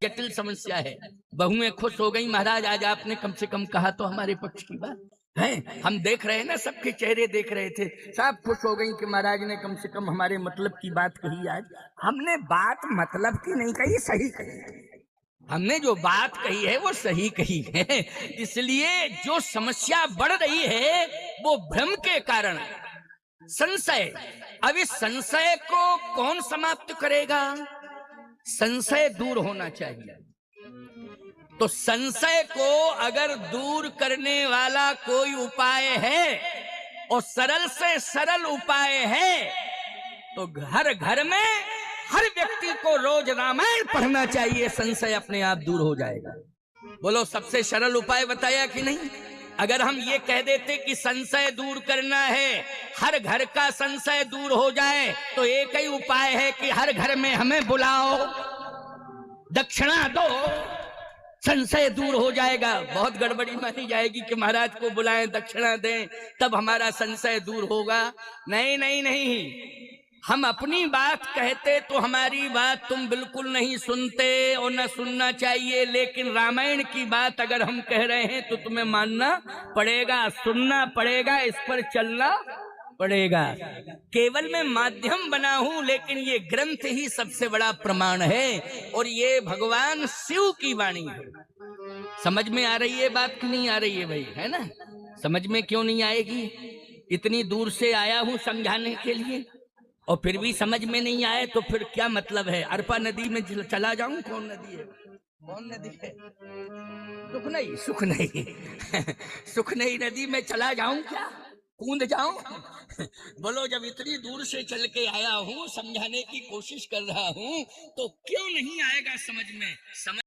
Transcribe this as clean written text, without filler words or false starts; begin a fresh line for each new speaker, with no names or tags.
जटिल समस्या है। बहुएं खुश हो गई, महाराज आज आपने कम से कम कहा तो हमारे पक्ष की बात है। हम देख रहे हैं ना, सबके चेहरे देख रहे थे, सब खुश हो गई कि महाराज ने कम से कम हमारे मतलब की बात कही। आज हमने बात मतलब की नहीं कही, सही कही। हमने जो बात कही है वो सही कही है। इसलिए जो समस्या बढ़ रही है वो भ्रम के कारण है, संशय। अब इस संशय को कौन समाप्त करेगा? संशय दूर होना चाहिए। तो संशय को अगर दूर करने वाला कोई उपाय है और सरल से सरल उपाय है तो हर घर में हर व्यक्ति को रोज रामायण पढ़ना चाहिए, संशय अपने आप दूर हो जाएगा। बोलो, सबसे सरल उपाय बताया कि नहीं? अगर हम ये कह देते कि संशय दूर करना है, हर घर का संशय दूर हो जाए, तो एक ही उपाय है कि हर घर में हमें बुलाओ, दक्षिणा दो, संशय दूर हो जाएगा। बहुत गड़बड़ी मानी जाएगी कि महाराज को बुलाएं, दक्षिणा दें, तब हमारा संशय दूर होगा। नहीं नहीं नहीं, हम अपनी बात कहते तो हमारी बात तुम बिल्कुल नहीं सुनते और न सुनना चाहिए, लेकिन रामायण की बात अगर हम कह रहे हैं तो तुम्हें मानना पड़ेगा, सुनना पड़ेगा, इस पर चलना पड़ेगा। केवल मैं माध्यम बना हूं, लेकिन ये ग्रंथ ही सबसे बड़ा प्रमाण है और ये भगवान शिव की वाणी है। समझ में आ रही है बात कि नहीं आ रही है भाई? है ना? समझ में क्यों नहीं आएगी? इतनी दूर से आया हूं समझाने के लिए और फिर भी समझ में नहीं आए तो फिर क्या मतलब है? अरपा नदी में चला जाऊं? कौन नदी है? कौन नदी है? सुखनई, सुखनई सुखनई नदी में चला जाऊं क्या? कूद जाऊं? बोलो, जब इतनी दूर से चल के आया हूं, समझाने की कोशिश कर रहा हूं, तो क्यों नहीं आएगा समझ में? समझ